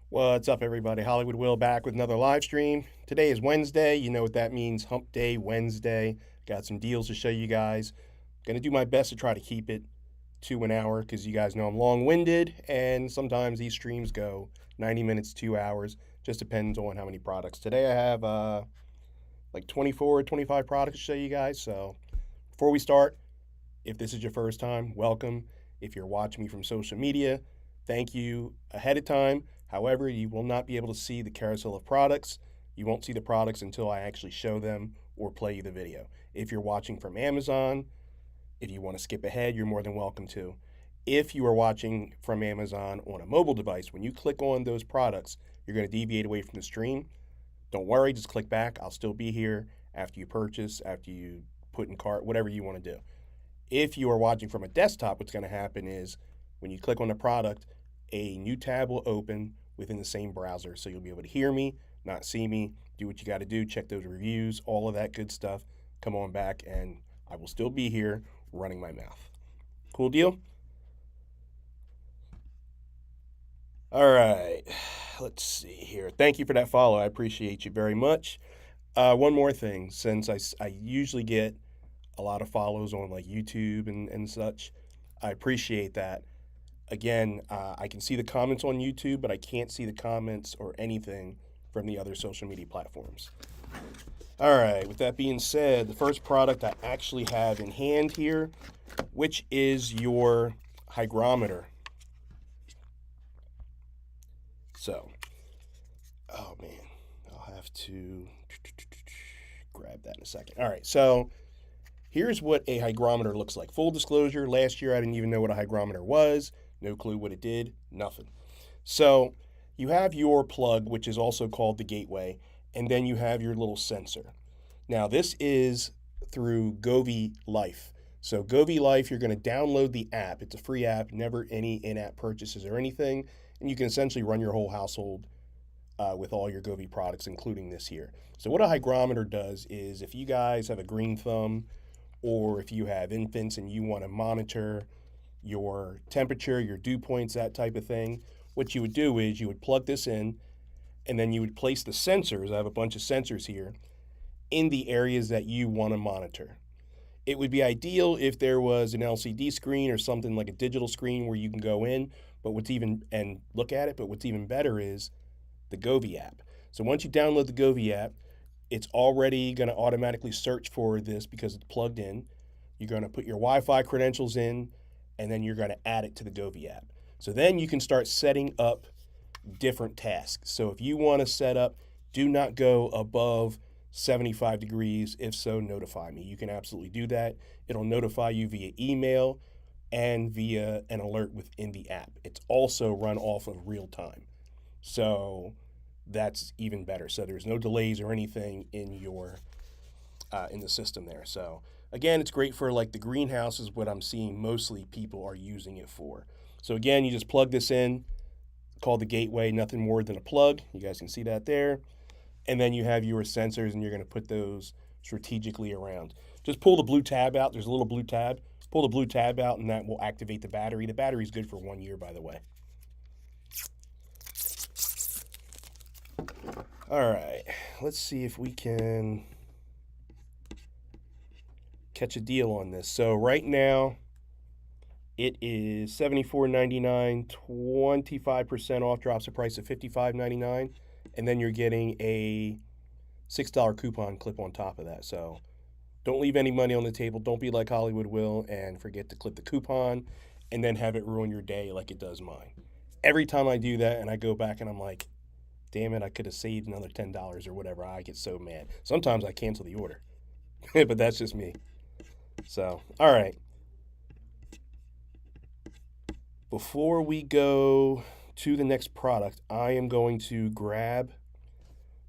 What's up, everybody? Hollywood Will back with another live stream. Today is Wednesday. You know what that means, Hump Day Wednesday. Got some deals to show you guys. Gonna do my best to try to keep it to an hour because you guys know I'm long winded and sometimes these streams go 90 minutes, 2 hours. Just depends on how many products. Today I have like 24 or 25 products to show you guys. So before we start, if this is your first time, welcome. If you're watching me from social media, thank you ahead of time. However, you will not be able to see the carousel of products. You won't see the products until I actually show them or play you the video. If you're watching from Amazon, if you want to skip ahead, you're more than welcome to. If you are watching from Amazon on a mobile device, when you click on those products, you're going to deviate away from the stream. Don't worry, just click back. I'll still be here after you purchase, after you put in cart, whatever you want to do. If you are watching from a desktop, what's going to happen is when you click on the product, a new tab will open within the same browser. So you'll be able to hear me, not see me, do what you got to do, check those reviews, all of that good stuff. Come on back, and I will still be here running my mouth. Cool deal? All right. Let's see here. Thank you for that follow. I appreciate you very much. One more thing, since I usually get a lot of follows on like YouTube and such, I appreciate that. Again, I can see the comments on YouTube, but I can't see the comments or anything from the other social media platforms. All right, with that being said, the first product I actually have in hand here, which is your hygrometer. So, oh man, I'll have to grab that in a second. All right, so here's what a hygrometer looks like. Full disclosure, last year I didn't even know what a hygrometer was. No clue what it did, nothing. So you have your plug, which is also called the gateway, and then you have your little sensor. Now this is through Govee Life. So Govee Life, you're going to download the app. It's a free app, never any in-app purchases or anything, and you can essentially run your whole household with all your Govee products, including this here. So what a hygrometer does is if you guys have a green thumb or if you have infants and you want to monitor your temperature, your dew points, that type of thing, what you would do is you would plug this in and then you would place the sensors. I have a bunch of sensors here in the areas that you want to monitor. It would be ideal if there was an LCD screen or something like a digital screen where you can go in, but what's even and look at it, but what's even better is the Govee app. So once you download the Govee app, it's already going to automatically search for this because it's plugged in. You're going to put your Wi-Fi credentials in, and then you're going to add it to the Govee app. So then you can start setting up different tasks. So if you want to set up, do not go above 75 degrees. If so, notify me. You can absolutely do that. It'll notify you via email and via an alert within the app. It's also run off of real time. So that's even better. So there's no delays or anything in your in the system there. So again, it's great for like the greenhouses. What I'm seeing mostly people are using it for. So again, you just plug this in, called the gateway, nothing more than a plug. You guys can see that there. And then you have your sensors, and you're going to put those strategically around. Just pull the blue tab out. There's a little blue tab. Pull the blue tab out, and that will activate the battery. The battery's good for 1 year, by the way. All right, let's see if we can catch a deal on this. So right now, it is $74.99, 25% off, drops the price of $55.99, and then you're getting a $6 coupon clip on top of that. So don't leave any money on the table. Don't be like Hollywood Will and forget to clip the coupon and then have it ruin your day like it does mine. Every time I do that and I go back and I'm like, damn it, I could have saved another $10 or whatever, I get so mad. Sometimes I cancel the order, but that's just me. So, all right. Before we go to the next product, I am going to grab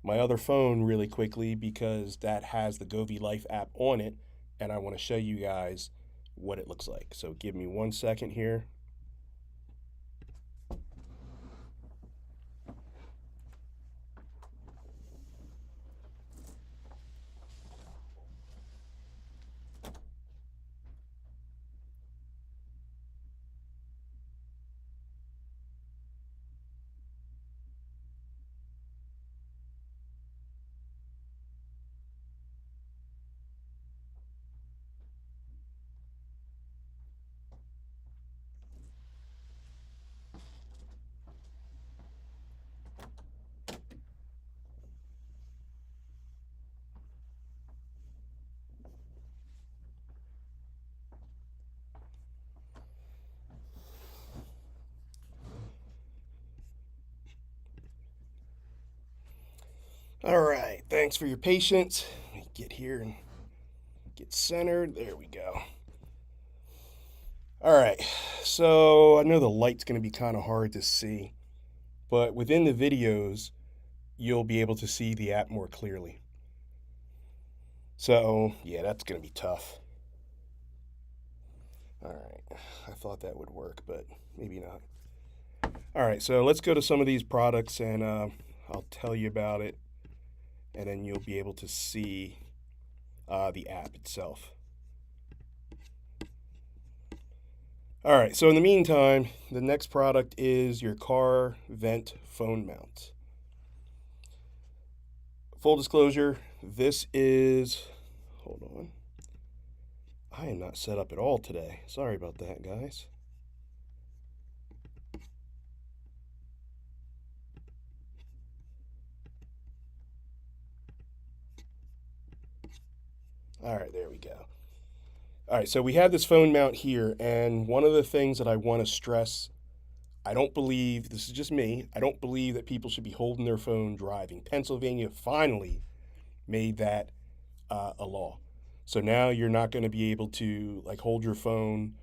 my other phone really quickly because that has the Govee Life app on it, and I want to show you guys what it looks like. So give me 1 second here. All right, thanks for your patience. Let me get here and get centered. There we go. All right, so I know the light's going to be kind of hard to see, but within the videos, you'll be able to see the app more clearly. So, yeah, that's going to be tough. All right, I thought that would work, but maybe not. All right, so let's go to some of these products and I'll tell you about it, and then you'll be able to see the app itself. All right, so in the meantime, the next product is your car vent phone mount. Full disclosure, this is, hold on. I am not set up at all today. Sorry about that, guys. All right, there we go. All right, so we have this phone mount here, and one of the things that I want to stress, I don't believe, this is just me, I don't believe that people should be holding their phone driving. Pennsylvania finally made that a law. So now you're not going to be able to like hold your phone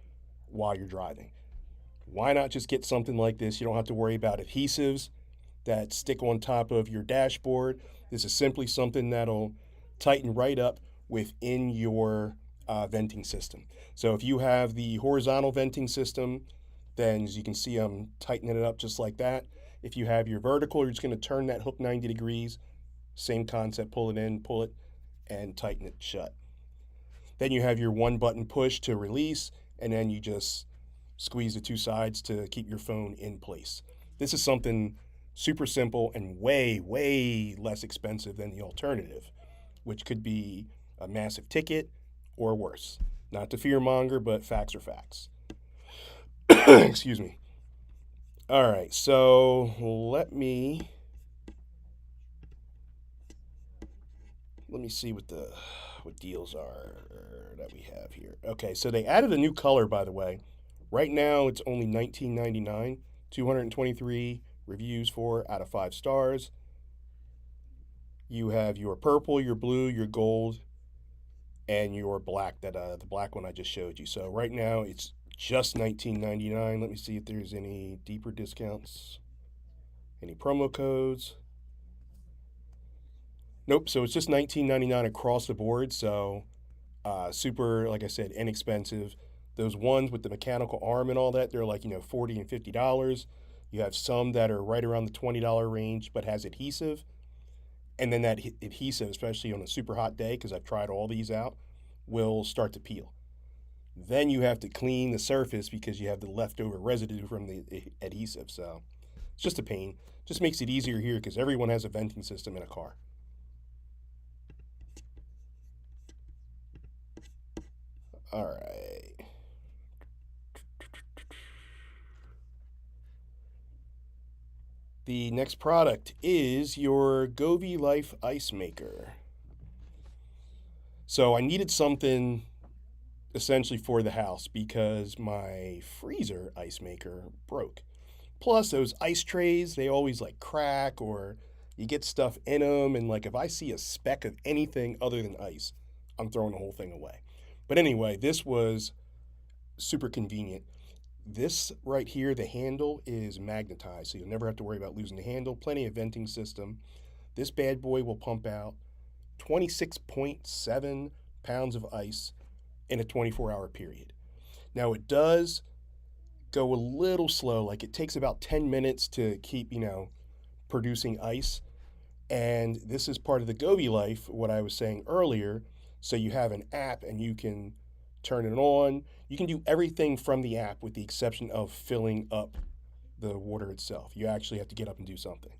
while you're driving. Why not just get something like this? You don't have to worry about adhesives that stick on top of your dashboard. This is simply something that'll tighten right up within your venting system. So if you have the horizontal venting system, then as you can see, I'm tightening it up just like that. If you have your vertical, you're just going to turn that hook 90 degrees. Same concept, pull it in, pull it, and tighten it shut. Then you have your one button push to release, and then you just squeeze the two sides to keep your phone in place. This is something super simple and way, way less expensive than the alternative, which could be a massive ticket or worse. Not to fearmonger, but facts are facts. Excuse me. All right, so let me see what deals are that we have here. Okay, so they added a new color, by the way. Right now, it's only $19.99. 223 reviews, 4 out of 5 stars. You have your purple, your blue, your gold, and your black. That the black one I just showed you. So right now, it's just $19.99. Let me see if there's any deeper discounts, any promo codes. Nope. So it's just $19.99 across the board. So super, like I said, inexpensive. Those ones with the mechanical arm and all that, they're like, $40 and $50. You have some that are right around the $20 range, but has adhesive. And then that adhesive, especially on a super hot day, because I've tried all these out, will start to peel. Then you have to clean the surface because you have the leftover residue from the adhesive. So it's just a pain. Just makes it easier here because everyone has a venting system in a car. All right. The next product is your Govee Life Ice Maker. So I needed something essentially for the house because my freezer ice maker broke. Plus, those ice trays, they always like crack or you get stuff in them. And like if I see a speck of anything other than ice, I'm throwing the whole thing away. But anyway, this was super convenient. This right here, the handle is magnetized, so you'll never have to worry about losing the handle. Plenty of venting system. this bad boy will pump out 26.7 pounds of ice in a 24-hour period. Now, it does go a little slow, like it takes about 10 minutes to keep, producing ice. And this is part of the Govi life, what I was saying earlier. So you have an app and you can turn it on. You can do everything from the app with the exception of filling up the water itself. You actually have to get up and do something.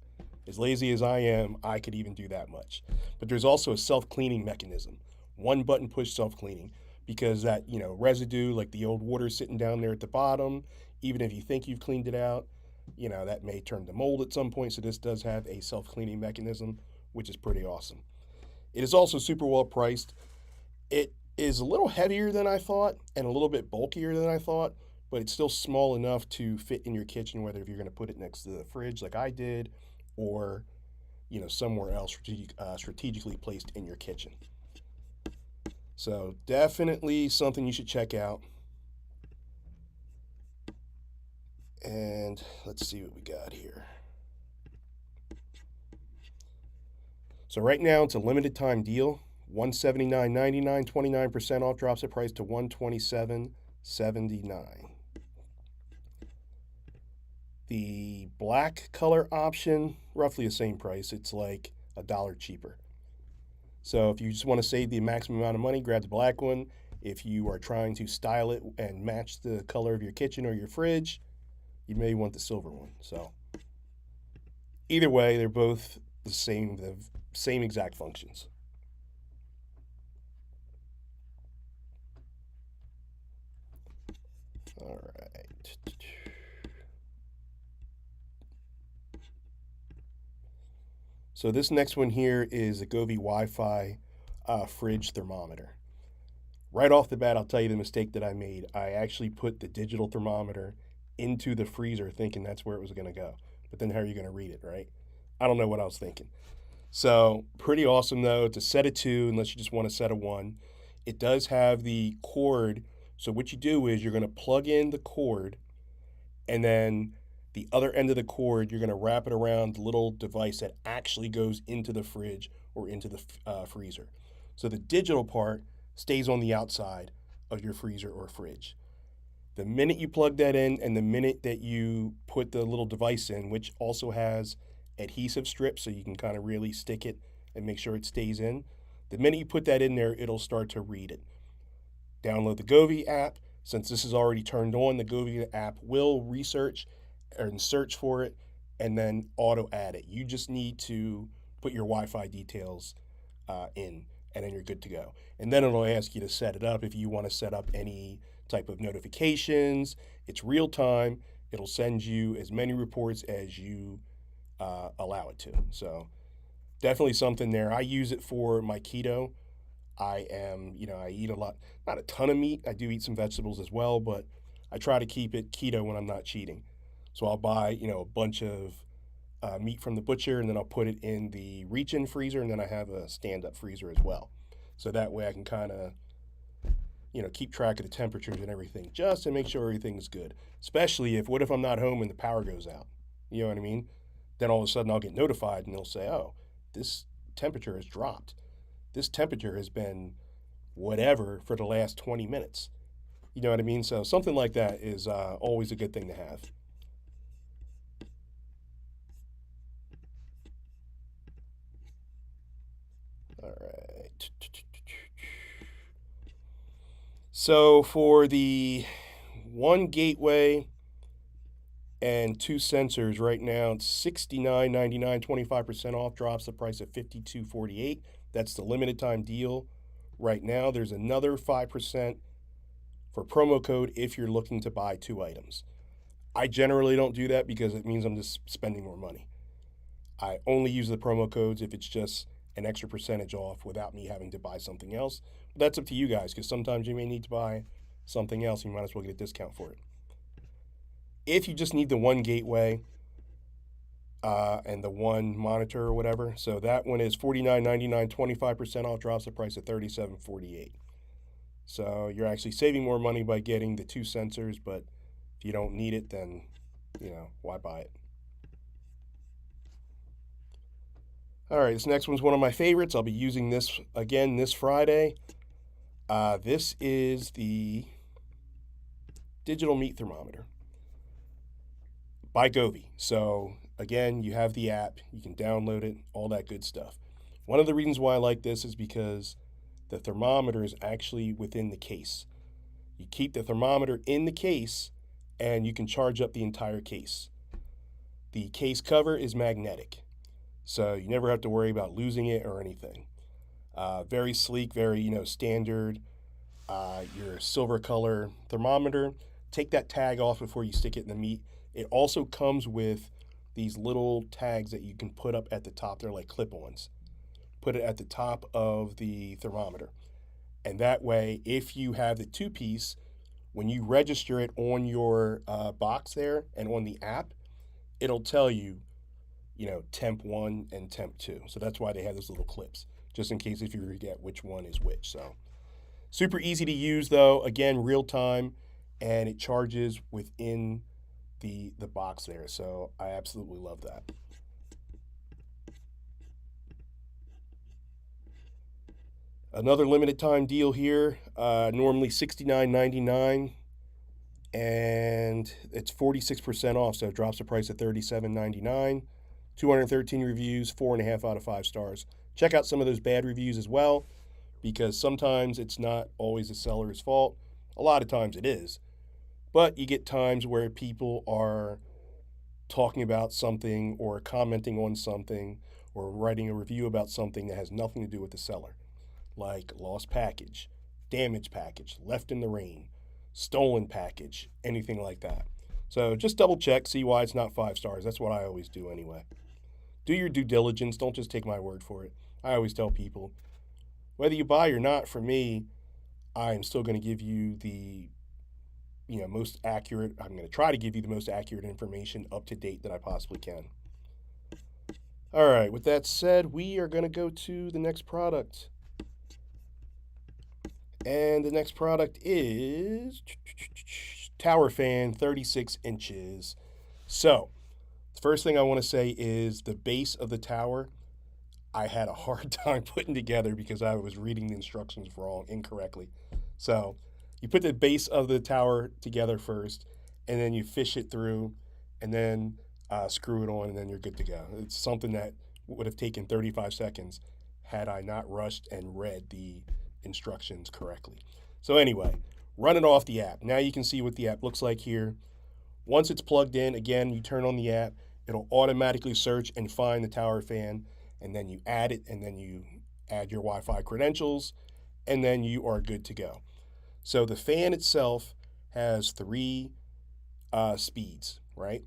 As lazy as I am, I could even do that much. But there's also a self-cleaning mechanism. One button push self-cleaning because that, residue like the old water sitting down there at the bottom, even if you think you've cleaned it out, that may turn to mold at some point. So this does have a self-cleaning mechanism, which is pretty awesome. It is also super well priced. It is a little heavier than I thought and a little bit bulkier than I thought, but it's still small enough to fit in your kitchen, whether if you're going to put it next to the fridge like I did, or somewhere else strategically placed in your kitchen. So definitely something you should check out. And let's see what we got here. So right now it's a limited time deal. $179.99, 29% off, drops the price to $127.79. The black color option, roughly the same price. It's like $1 cheaper. So if you just want to save the maximum amount of money, grab the black one. If you are trying to style it and match the color of your kitchen or your fridge, you may want the silver one. So either way, they're both the same exact functions. All right. So this next one here is a Govee Wi-Fi fridge thermometer. Right off the bat, I'll tell you the mistake that I made. I actually put the digital thermometer into the freezer thinking that's where it was going to go. But then how are you going to read it, right? I don't know what I was thinking. So pretty awesome though. It's a set of 2 unless you just want a set of 1. It does have the cord. So what you do is you're going to plug in the cord, and then the other end of the cord, you're going to wrap it around the little device that actually goes into the fridge or into the freezer. So the digital part stays on the outside of your freezer or fridge. The minute you plug that in and the minute that you put the little device in, which also has adhesive strips so you can kind of really stick it and make sure it stays in, the minute you put that in there, it'll start to read it. Download the Govee app. Since this is already turned on, the Govee app will research and search for it and then auto add it. You just need to put your Wi-Fi details in, and then you're good to go. And then it'll ask you to set it up if you want to set up any type of notifications. It's real time. It'll send you as many reports as you allow it to. So definitely something there. I use it for my keto. I eat a lot, not a ton of meat. I do eat some vegetables as well, but I try to keep it keto when I'm not cheating. So I'll buy, a bunch of meat from the butcher, and then I'll put it in the reach-in freezer, and then I have a stand-up freezer as well. So that way I can kind of, keep track of the temperatures and everything, just to make sure everything's good. Especially what if I'm not home and the power goes out? You know what I mean? Then all of a sudden I'll get notified, and they'll say, oh, this temperature has dropped. This temperature has been whatever for the last 20 minutes. You know what I mean? So something like that is always a good thing to have. All right. So for the 1 gateway and 2 sensors right now, it's $69.99, 25% off, drops the price at $52.48. That's the limited time deal right now. There's another 5% for promo code if you're looking to buy 2 items. I generally don't do that because it means I'm just spending more money. I only use the promo codes if it's just an extra percentage off without me having to buy something else. But that's up to you guys, because sometimes you may need to buy something else. You might as well get a discount for it. If you just need the 1 gateway and the 1 monitor or whatever, so that one is $49.99, 25% off, drops the price at $37.48. So you're actually saving more money by getting the 2 sensors, but if you don't need it, then, why buy it? All right, this next one's one of my favorites. I'll be using this again this Friday. This is the digital meat thermometer by Govee. So again, you have the app, you can download it, all that good stuff. One of the reasons why I like this is because the thermometer is actually within the case. You keep the thermometer in the case and you can charge up the entire case. The case cover is magnetic, so you never have to worry about losing it or anything. Very sleek, very standard. Your silver color thermometer. Take that tag off before you stick it in the meat. It also comes with these little tags that you can put up at the top. They're like clip-ons. Put it at the top of the thermometer, and that way, if you have the two-piece, when you register it on your box there and on the app, it'll tell you, temp one and temp two. So that's why they have those little clips, just in case if you forget which one is which. So super easy to use though. Again, real time, and it charges within the box there. So I absolutely love that. Another limited time deal here. Normally $69.99, and it's 46% off. So it drops the price at $37.99. 213 reviews, 4.5 out of 5 stars. Check out some of those bad reviews as well, because sometimes it's not always the seller's fault. A lot of times it is. But you get times where people are talking about something or commenting on something or writing a review about something that has nothing to do with the seller, like lost package, damaged package, left in the rain, stolen package, anything like that. So just double check, see why it's not 5 stars. That's what I always do anyway. Do your due diligence. Don't just take my word for it. I always tell people, whether you buy or not, for me, I am still going to give you the most accurate. I'm going to try to give you the most accurate information up to date that I possibly can. All right, with that said, we are going to go to the next product. And the next product is tower fan, 36 inches. So, the first thing I want to say is the base of the tower, I had a hard time putting together because I was reading the instructions wrong, incorrectly. So, you put the base of the tower together first, and then you fish it through, and then screw it on, and then you're good to go. It's something that would have taken 35 seconds had I not rushed and read the instructions correctly. So, anyway, run it off the app. Now you can see what the app looks like here. Once it's plugged in, again, you turn on the app, it'll automatically search and find the tower fan, and then you add it, and then you add your Wi-Fi credentials, and then you are good to go. So the fan itself has 3 speeds, right?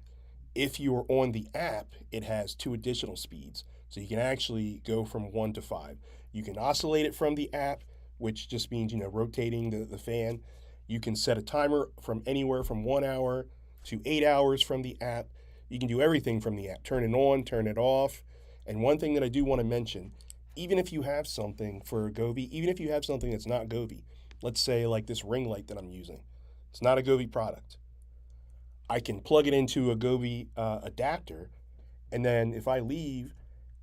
If you are on the app, it has 2 additional speeds. So you can actually go from 1 to 5. You can oscillate it from the app, which just means, rotating the fan. You can set a timer from anywhere from 1 hour to 8 hours from the app. You can do everything from the app. Turn it on, turn it off. And one thing that I do want to mention, even if you have something for Govee, even if you have something that's not Govee, let's say like this ring light that I'm using, it's not a Govee product. I can plug it into a Govee adapter, and then if I leave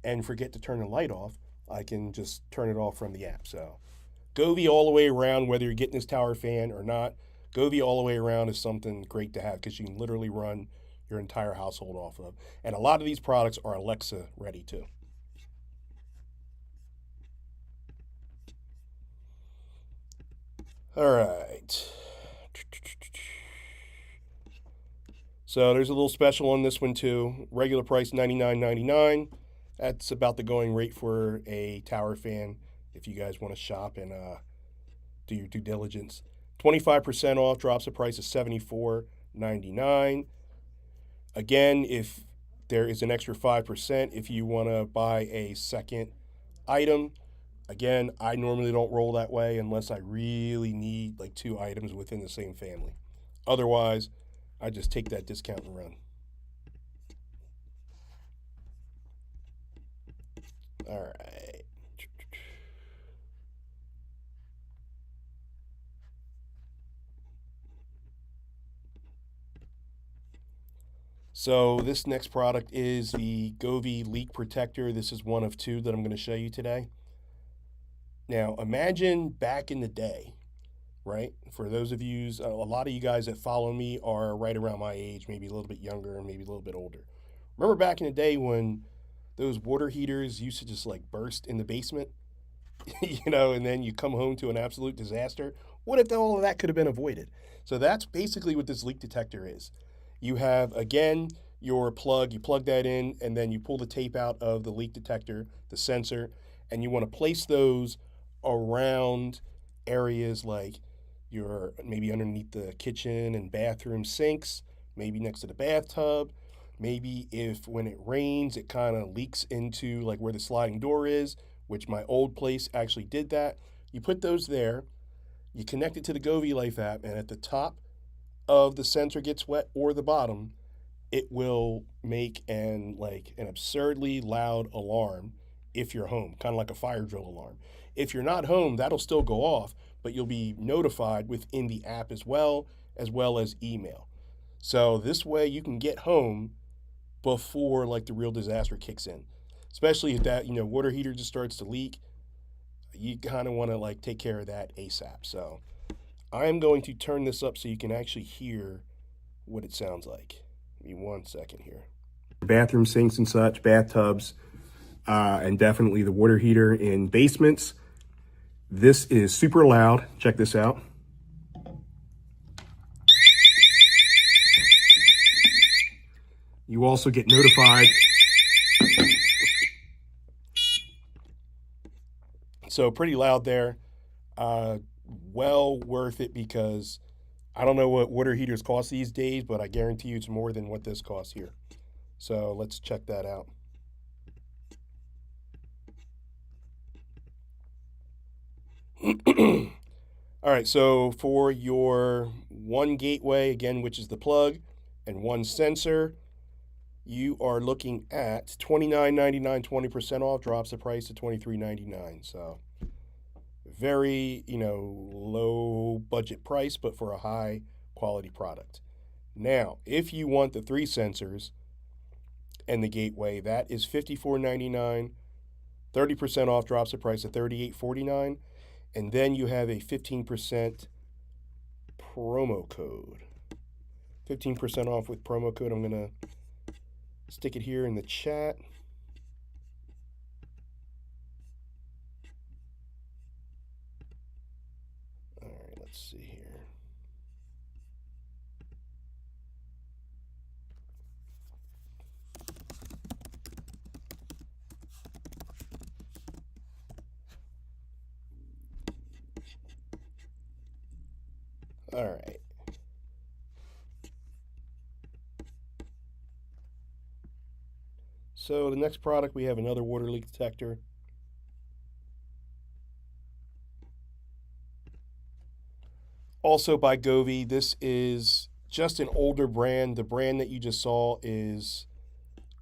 and forget to turn the light off, I can just turn it off from the app. So Govee all the way around, whether you're getting this tower fan or not, Govee all the way around is something great to have because you can literally run your entire household off of. And a lot of these products are Alexa ready too. All right. So there's a little special on this one too. Regular price $99.99. That's about the going rate for a tower fan if you guys want to shop and do your due diligence. 25% off, drops the price of $74.99. Again, if there is an extra 5% if you want to buy a second item. Again, I normally don't roll that way unless I really need like 2 items within the same family. Otherwise, I just take that discount and run. All right. So this next product is the Govee leak protector. This is one of two that I'm going to show you today. Now imagine back in the day, right? For those of you, a lot of you guys that follow me are right around my age, maybe a little bit younger and maybe a little bit older. Remember back in the day when those water heaters used to just like burst in the basement, and then you come home to an absolute disaster? What if all of that could have been avoided? So that's basically what this leak detector is. You have, again, your plug, you plug that in, and then you pull the tape out of the leak detector, the sensor, and you want to place those around areas like your maybe underneath the kitchen and bathroom sinks, maybe next to the bathtub, maybe if when it rains it kind of leaks into like where the sliding door is, which my old place actually did that. You put those there, you connect it to the Govee Life app, and at the top of the sensor gets wet or the bottom, it will make an absurdly loud alarm if you're home, kind of like a fire drill alarm. If you're not home, that'll still go off, but you'll be notified within the app as well as email. So this way you can get home before like the real disaster kicks in. Especially if that, water heater just starts to leak, you kind of want to like take care of that ASAP. So I'm going to turn this up so you can actually hear what it sounds like. Give me 1 second here. Bathroom sinks and such, bathtubs, and definitely the water heater in basements. This is super loud. Check this out. You also get notified. So pretty loud there. Well worth it because I don't know what water heaters cost these days, but I guarantee you it's more than what this costs here. So let's check that out. All right, so for your one gateway, again, which is the plug, and one sensor, you are looking at $29.99, 20% off, drops the price to $23.99. So very, low budget price, but for a high quality product. Now, if you want the three sensors and the gateway, that is $54.99, 30% off, drops the price to $38.49. And then you have a 15% promo code. 15% off with promo code. I'm going to stick it here in the chat. All right, let's see here. All right. So the next product, we have another water leak detector. Also by Govee. This is just an older brand. The brand that you just saw is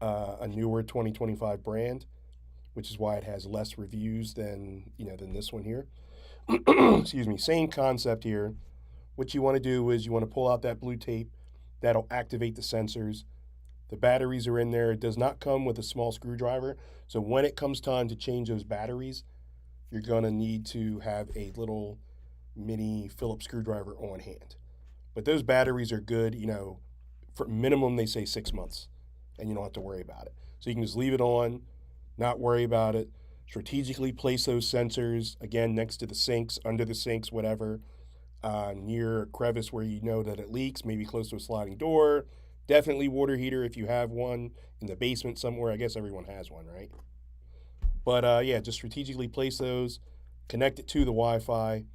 a newer 2025 brand, which is why it has less reviews than this one here. Excuse me. Same concept here. What you want to do is you want to pull out that blue tape. That'll activate the sensors. The batteries are in there. It does not come with a small screwdriver. So when it comes time to change those batteries, you're going to need to have a little mini Phillips screwdriver on hand. But those batteries are good, for minimum they say 6 months, and you don't have to worry about it. So you can just leave it on, not worry about it. Strategically place those sensors, again, next to the sinks, under the sinks, whatever, near a crevice where you know that it leaks, maybe close to a sliding door. Definitely water heater if you have one in the basement somewhere. I guess everyone has one, right? But yeah, just strategically place those, connect it to the Wi-Fi,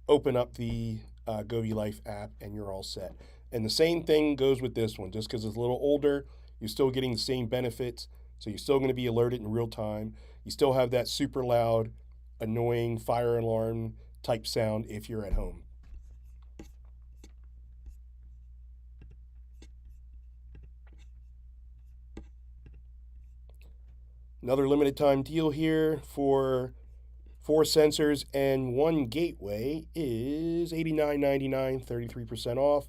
open up the Govee Life app, and you're all set. And the same thing goes with this one. Just because it's a little older, you're still getting the same benefits. So you're still going to be alerted in real time. You still have that super loud, annoying fire alarm type sound if you're at home. Another limited time deal here for 4 sensors and 1 gateway is $89.99, 33% off.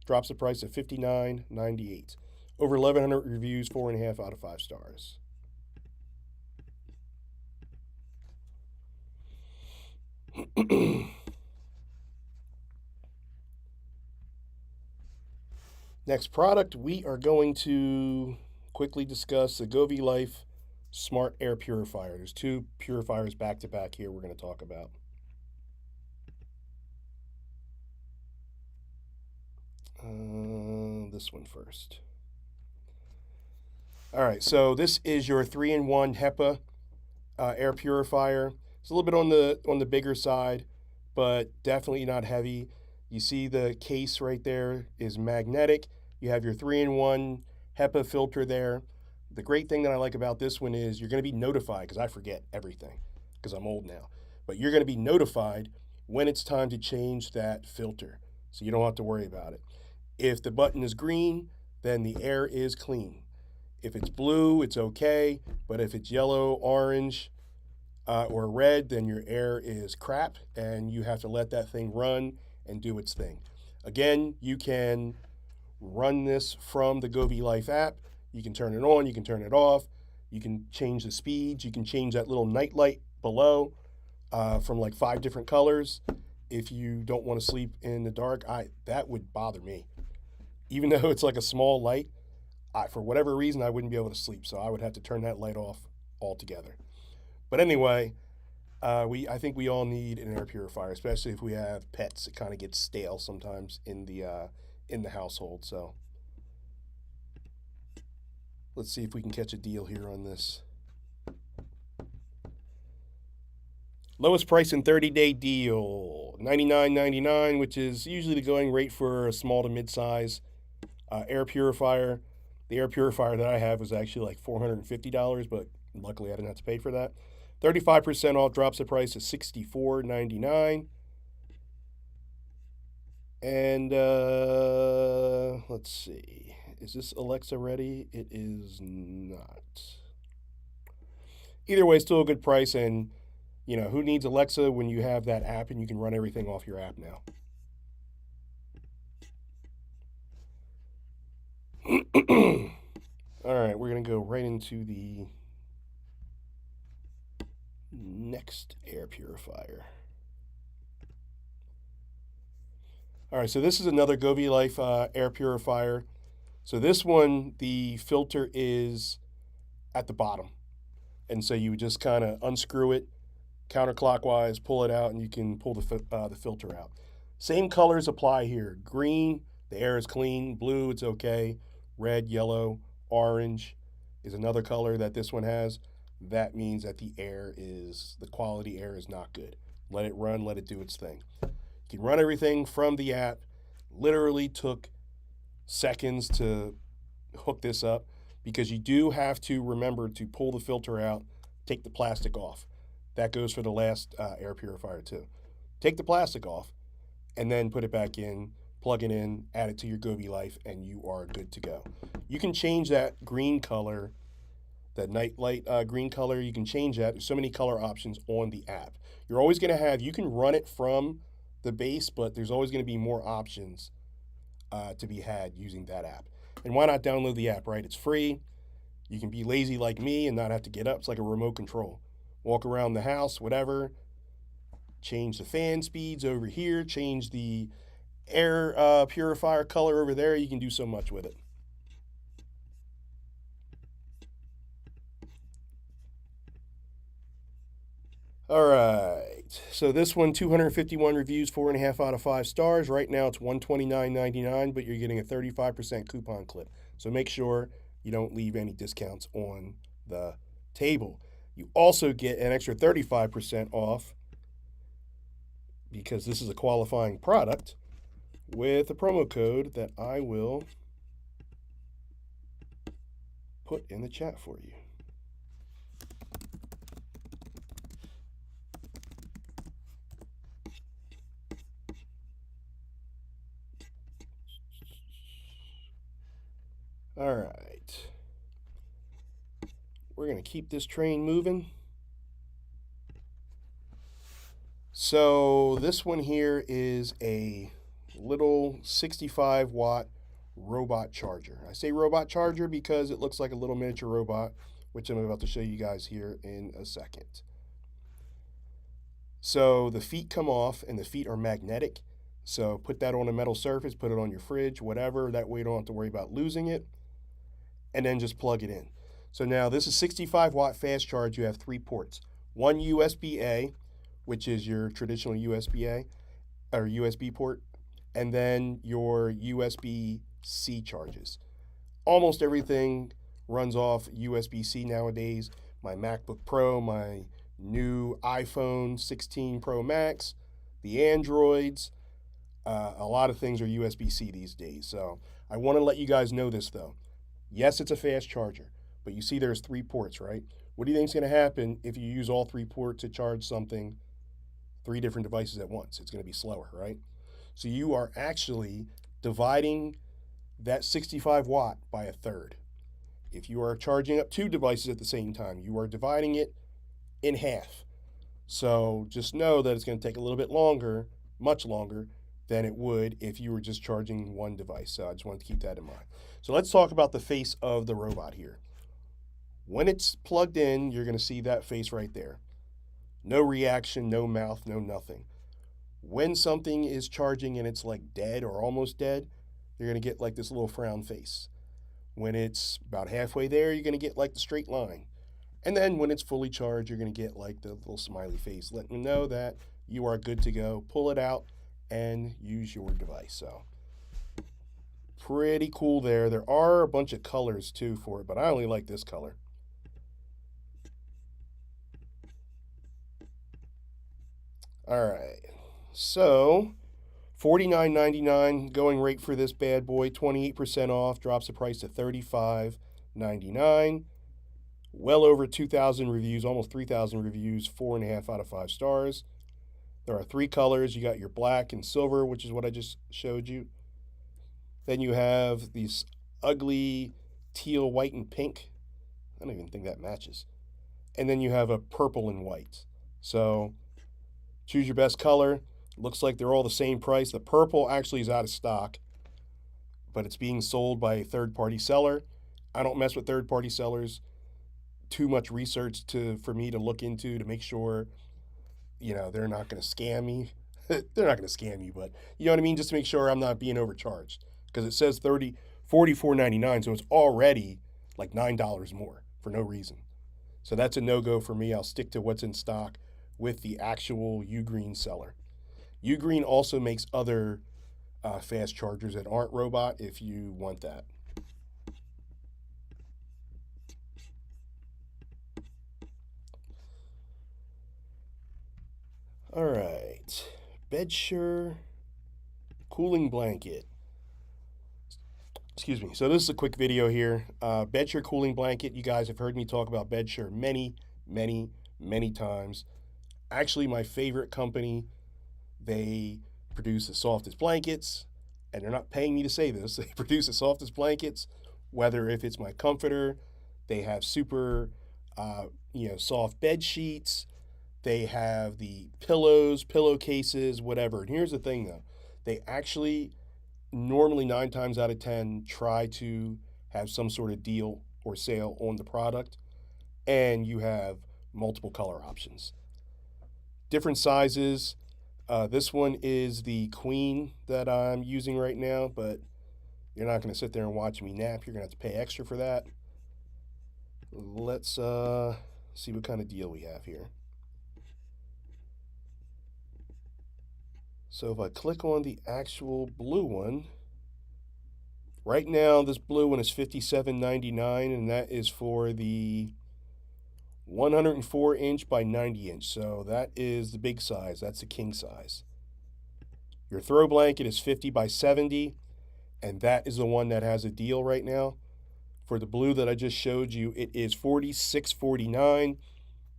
Drops the price to $59.98. Over 1,100 reviews, 4.5 out of 5 stars. Next product, we are going to quickly discuss the Govee Life Smart Air Purifier. There's two purifiers back to back here we're going to talk about. This one first. All right, so this is your 3-in-1 HEPA air purifier. It's a little bit on the bigger side, but definitely not heavy. You see the case right there is magnetic. You have your 3-in-1 HEPA filter there. The great thing that I like about this one is you're going to be notified, because I forget everything because I'm old now, but you're going to be notified when it's time to change that filter, so you don't have to worry about it. If the button is green, then the air is clean. If it's blue, it's okay, but if it's yellow, orange, or red, then your air is crap, and you have to let that thing run and do its thing. Again, you can run this from the Govee Life app. You can turn it on, you can turn it off, you can change the speeds, you can change that little night light below from like 5 different colors. If you don't want to sleep in the dark, that would bother me. Even though it's like a small light, for whatever reason, I wouldn't be able to sleep, so I would have to turn that light off altogether. But anyway, I think we all need an air purifier, especially if we have pets. It kind of gets stale sometimes in the household. So let's see if we can catch a deal here on this. Lowest price in 30-day deal, $99.99, which is usually the going rate for a small to mid-size air purifier. The air purifier that I have was actually like $450, but luckily I didn't have to pay for that. 35% off, drops the price to $64.99. And let's see. Is this Alexa ready? It is not. Either way, still a good price. And, you know, who needs Alexa when you have that app and you can run everything off your app now? All right, we're going to go right into the next air purifier. All right, so this is another Govee Life air purifier. So this one, the filter is at the bottom. And so you would just kind of unscrew it counterclockwise, pull it out, and you can pull the filter out. Same colors apply here. Green, the air is clean. Blue, it's okay. Red, yellow, orange is another color that this one has. That means that the quality air is not good. Let it run, let it do its thing. You can run everything from the app. Literally took seconds to hook this up, because you do have to remember to pull the filter out, take the plastic off. That goes for the last air purifier too. Take the plastic off and then put it back in, plug it in, add it to your Govee Life, and you are good to go. You can change that green color, that night light green color, you can change that. There's so many color options on the app. You're always going to have, you can run it from the base, but there's always going to be more options to be had using that app. And why not download the app, right? It's free. You can be lazy like me and not have to get up. It's like a remote control. Walk around the house, whatever. Change the fan speeds over here. Change the air purifier color over there. You can do so much with it. All right. So this one, 251 reviews, 4.5 out of 5 stars. Right now it's $129.99, but you're getting a 35% coupon clip. So make sure you don't leave any discounts on the table. You also get an extra 35% off, because this is a qualifying product, with a promo code that I will put in the chat for you. All right. We're going to keep this train moving. So this one here is a little 65 watt robot charger. I say robot charger because it looks like a little miniature robot, which I'm about to show you guys here in a second. So the feet come off and the feet are magnetic. So put that on a metal surface, put it on your fridge, whatever. That way you don't have to worry about losing it. And then just plug it in. So now this is 65-watt fast charge. You have 3 ports. One USB-A, which is your traditional USB-A or USB port, and then your USB-C charges. Almost everything runs off USB-C nowadays. My MacBook Pro, my new iPhone 16 Pro Max, the Androids, a lot of things are USB-C these days. So I want to let you guys know this though. Yes, it's a fast charger, but you see there's 3 ports, right? What do you think is going to happen if you use all 3 ports to charge something, 3 different devices at once? It's going to be slower, right? So you are actually dividing that 65 watt by a third. If you are charging up 2 devices at the same time, you are dividing it in half. So just know that it's going to take a little bit longer, much longer, than it would if you were just charging 1 device. So I just wanted to keep that in mind. So let's talk about the face of the robot here. When it's plugged in, you're going to see that face right there. No reaction, no mouth, no nothing. When something is charging and it's like dead or almost dead, you're going to get like this little frown face. When it's about halfway there, you're going to get like the straight line. And then when it's fully charged, you're going to get like the little smiley face, letting you know that you are good to go. Pull it out and use your device. So pretty cool there. There are a bunch of colors too for it, but I only like this color. All right. So $49.99 going rate for this bad boy, 28% off, drops the price to $35.99. Well over 2,000 reviews, almost 3,000 reviews, 4.5 out of 5 stars. There are 3 colors. You got your black and silver, which is what I just showed you. Then you have these ugly teal, white, and pink. I don't even think that matches. And then you have a purple and white. So choose your best color. Looks like they're all the same price. The purple actually is out of stock, but it's being sold by a third-party seller. I don't mess with third-party sellers. Too much research for me to look into to make sure, they're not going to scam me. They're not going to scam you, but you know what I mean? Just to make sure I'm not being overcharged. Because it says $44.99, so it's already like $9 more for no reason. So that's a no-go for me. I'll stick to what's in stock with the actual Ugreen seller. Ugreen also makes other fast chargers that aren't robot if you want that. All right, BedSure cooling blanket. Excuse me. So this is a quick video here. BedSure cooling blanket. You guys have heard me talk about BedSure many, many, many times. Actually, my favorite company. They produce the softest blankets, and they're not paying me to say this. They produce the softest blankets, whether if it's my comforter, they have super, soft bed sheets. They have the pillows, pillowcases, whatever. And here's the thing, though. They actually, normally 9 times out of 10, try to have some sort of deal or sale on the product, and you have multiple color options. Different sizes. This one is the queen that I'm using right now, but you're not going to sit there and watch me nap. You're going to have to pay extra for that. Let's see what kind of deal we have here. So if I click on the actual blue one, right now this blue one is $57.99, and that is for the 104-inch by 90-inch. So that is the big size. That's the king size. Your throw blanket is 50 by 70, and that is the one that has a deal right now. For the blue that I just showed you, it is $46.49.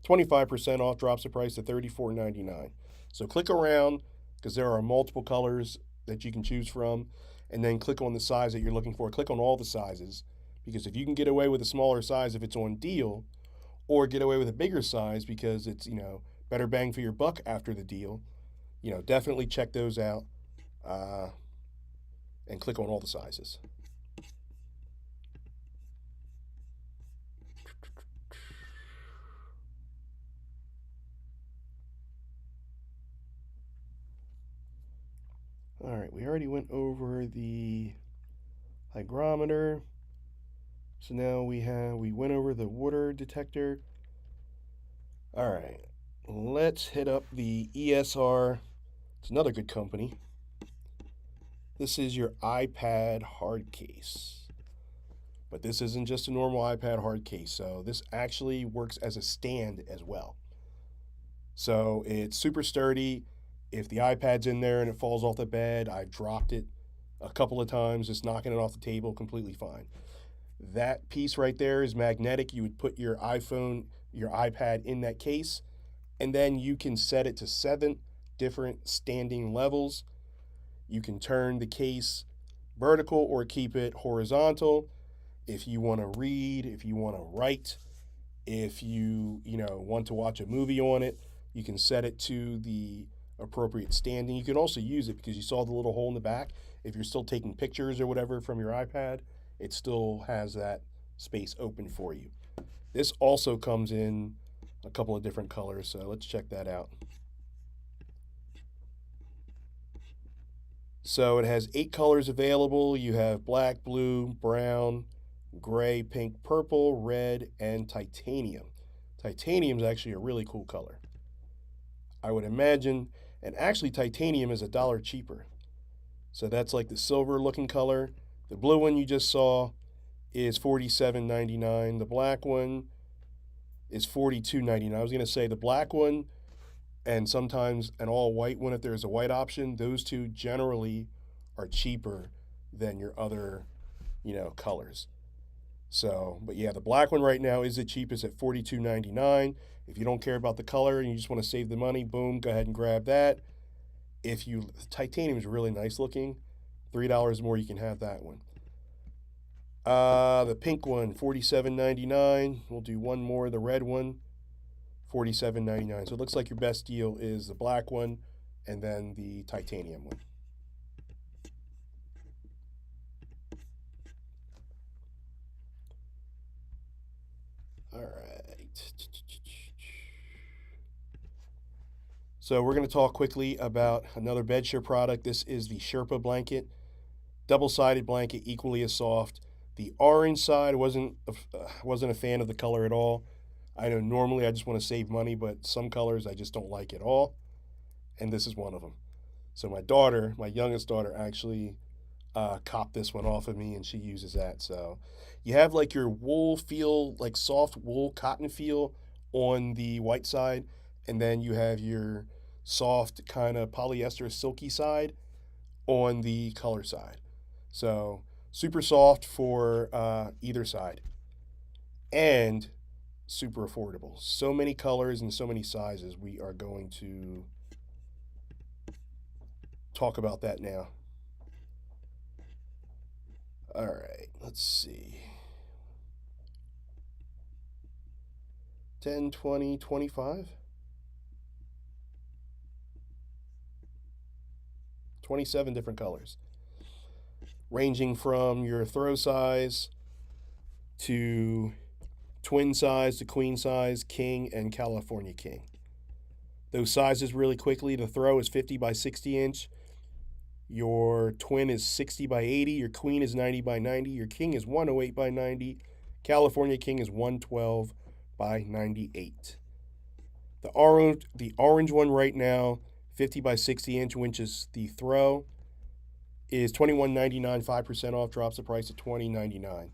25% off, drops the price to $34.99. So click around because there are multiple colors that you can choose from, and then click on the size that you're looking for. Click on all the sizes, because if you can get away with a smaller size if it's on deal, or get away with a bigger size because it's, better bang for your buck after the deal, definitely check those out. And and click on all the sizes. All right, we already went over the hygrometer. So now we went over the water detector. All right, let's hit up the ESR. It's another good company. This is your iPad hard case. But this isn't just a normal iPad hard case. So this actually works as a stand as well. So it's super sturdy. If the iPad's in there and it falls off the bed, I've dropped it a couple of times, just knocking it off the table, completely fine. That piece right there is magnetic. You would put your iPhone, your iPad in that case, and then you can set it to 7 different standing levels. You can turn the case vertical or keep it horizontal. If you want to read, if you want to write, if you want to watch a movie on it, you can set it to the appropriate standing. You can also use it because you saw the little hole in the back. If you're still taking pictures or whatever from your iPad, it still has that space open for you. This also comes in a couple of different colors, so let's check that out. So it has 8 colors available. You have black, blue, brown, gray, pink, purple, red, and titanium. Titanium is actually a really cool color, I would imagine. And actually, titanium is $1 cheaper. So that's like the silver looking color. The blue one you just saw is $47.99. The black one is $42.99. I was going to say the black one and sometimes an all white one if there's a white option. Those two generally are cheaper than your other, colors. So, but yeah, the black one right now is the cheapest at $42.99. If you don't care about the color and you just want to save the money, boom, go ahead and grab that. Titanium is really nice looking. $3 more, you can have that one. The pink one, $47.99. We'll do one more, the red one, $47.99. So it looks like your best deal is the black one and then the titanium one. All right. So we're going to talk quickly about another bedshear product. This is the Sherpa blanket. Double-sided blanket, equally as soft. The orange side wasn't a fan of the color at all. I know normally I just want to save money, but some colors I just don't like at all, and this is one of them. So my youngest daughter, actually copped this one off of me, and she uses that. So you have like your wool feel, like soft wool cotton feel on the white side, and then you have your soft kind of polyester silky side on the color side. So super soft for either side, and super affordable. So many colors and so many sizes. We are going to talk about that now. All right, let's see. 10, 20, 25. 27 different colors, ranging from your throw size to twin size to queen size, king, and California king. Those sizes really quickly. The throw is 50 by 60 inch. Your twin is 60 by 80. Your queen is 90 by 90. Your king is 108 by 90. California king is 112 by 98. The orange one right now, 50 by 60 inch, which is the throw, is $21.99, 5% off, drops the price to $20.99.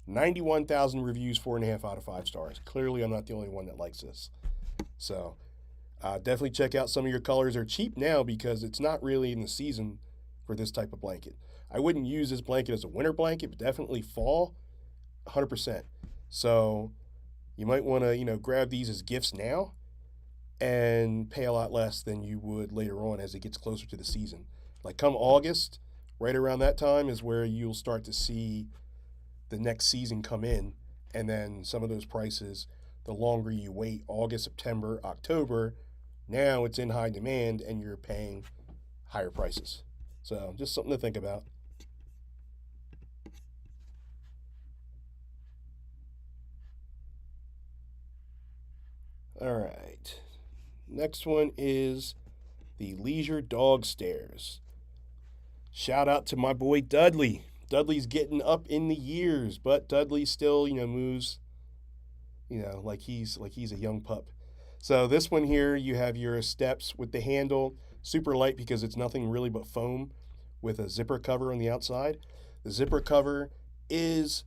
91,000 reviews, 4.5 out of 5 stars. Clearly, I'm not the only one that likes this. So definitely check out some of your colors. They're cheap now because it's not really in the season for this type of blanket. I wouldn't use this blanket as a winter blanket, but definitely fall, 100%. So you might want to, grab these as gifts now and pay a lot less than you would later on as it gets closer to the season. Like come August, right around that time is where you'll start to see the next season come in, and then some of those prices, the longer you wait, August, September, October, now it's in high demand and you're paying higher prices. So just something to think about. All right. Next one is the Leisure Dog Stairs. Shout out to my boy Dudley. Dudley's getting up in the years, but Dudley still, moves, like he's a young pup. So this one here, you have your steps with the handle, super light because it's nothing really but foam with a zipper cover on the outside. The zipper cover is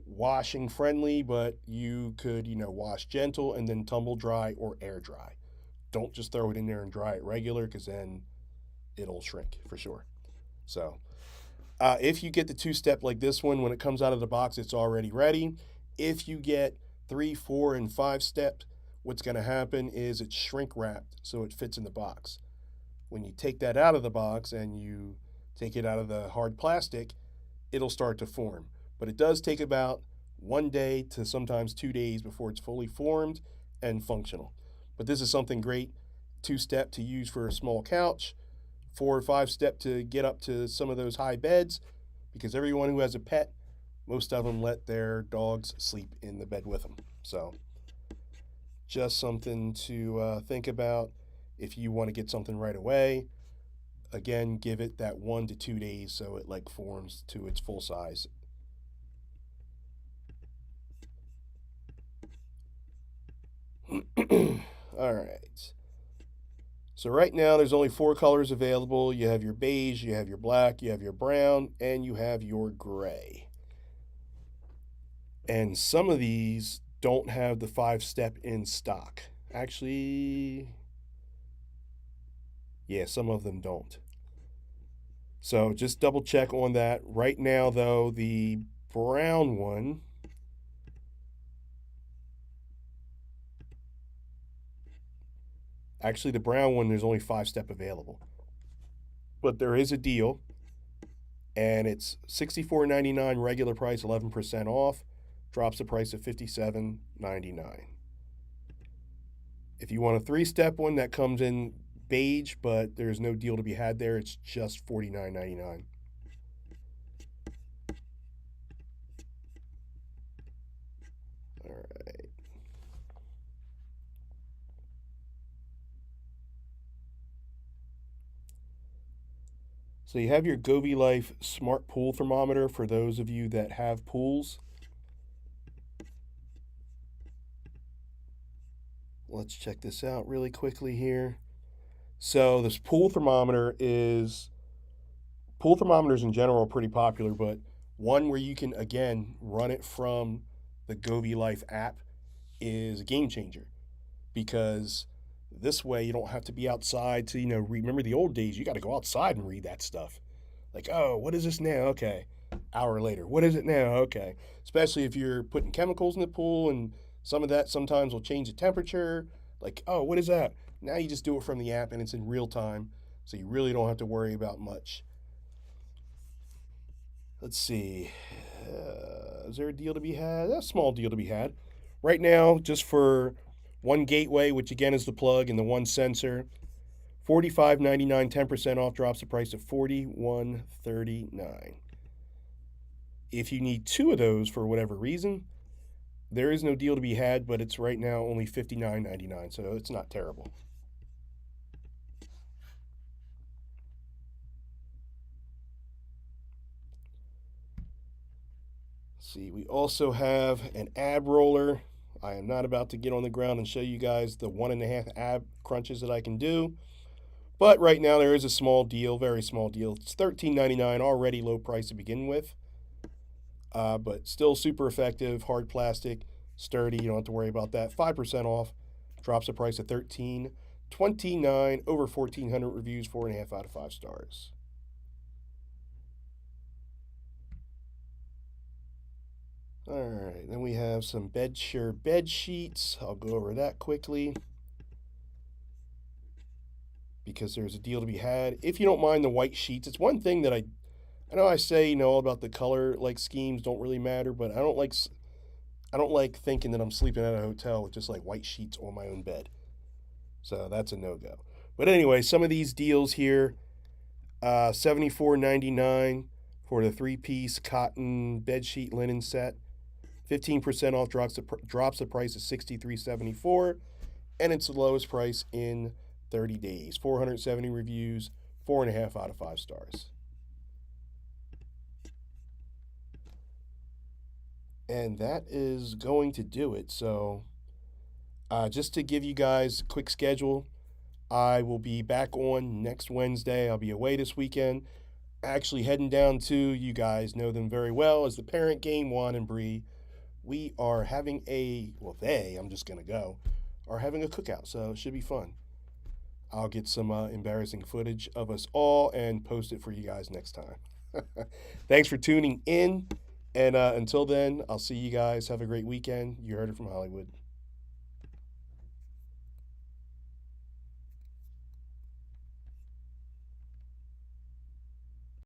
washing friendly, but you could, wash gentle and then tumble dry or air dry. Don't just throw it in there and dry it regular because then it'll shrink for sure. So if you get the two-step like this one, when it comes out of the box, it's already ready. If you get 3, 4, and 5 steps, what's going to happen is it's shrink wrapped so it fits in the box. When you take that out of the box and you take it out of the hard plastic, it'll start to form. But it does take about 1 day to sometimes 2 days before it's fully formed and functional. But this is something great, 2-step to use for a small couch, 4 or 5-step to get up to some of those high beds, because everyone who has a pet, most of them let their dogs sleep in the bed with them. So just something to think about if you want to get something right away. Again, give it that 1 to 2 days so it like forms to its full size. All right. So right now there's only 4 colors available. You have your beige, you have your black, you have your brown, and you have your gray. And some of these don't have the 5-step in stock. Actually, yeah, some of them don't. So just double check on that. Right now, though, the brown one, actually, the brown one, there's only 5-step available. But there is a deal, and it's $64.99 regular price, 11% off. Drops the price of $57.99. If you want a 3-step one, that comes in beige, but there's no deal to be had there. It's just $49.99. All right. So you have your Govee Life Smart Pool Thermometer for those of you that have pools. Let's check this out really quickly here. So this pool thermometers in general are pretty popular, but one where you can again run it from the Govee Life app is a game changer, because this way you don't have to be outside to, remember the old days, you got to go outside and read that stuff. Like, oh, what is this now? Okay. Hour later, what is it now? Okay. Especially if you're putting chemicals in the pool, and some of that sometimes will change the temperature. Like, oh, what is that? Now you just do it from the app and it's in real time, so you really don't have to worry about much. Let's see. Is there a deal to be had? A small deal to be had. Right now, just for one gateway, which again is the plug and the one sensor, $45.99, 10% off, drops the price to $41.39. If you need 2 of those for whatever reason, there is no deal to be had, but it's right now only $59.99, so it's not terrible. See, we also have an ab roller. I am not about to get on the ground and show you guys the 1.5 ab crunches that I can do. But right now there is a small deal, very small deal. It's $13.99, already low price to begin with. But still super effective, hard plastic, sturdy. You don't have to worry about that. 5% off, drops the price of $13.29. Over 1,400 reviews, 4.5 out of 5 stars. All right, then we have some BedSure bed sheets. I'll go over that quickly because there's a deal to be had. If you don't mind the white sheets, it's one thing that I know I say, all about the color like schemes don't really matter, but I don't like thinking that I'm sleeping at a hotel with just like white sheets on my own bed. So that's a no-go. But anyway, some of these deals here, $74.99 for the 3-piece cotton bedsheet linen set. 15% off, drops the price of $63.74. and it's the lowest price in 30 days. 470 reviews, 4.5 out of 5 stars. And that is going to do it. So, just to give you guys a quick schedule, I will be back on next Wednesday. I'll be away this weekend. Actually, heading down to, you guys know them very well, as the parent game, Juan and Bree. We are having I'm just going to go, are having a cookout. So, it should be fun. I'll get some embarrassing footage of us all and post it for you guys next time. Thanks for tuning in. And until then, I'll see you guys. Have a great weekend. You heard it from Hollywood.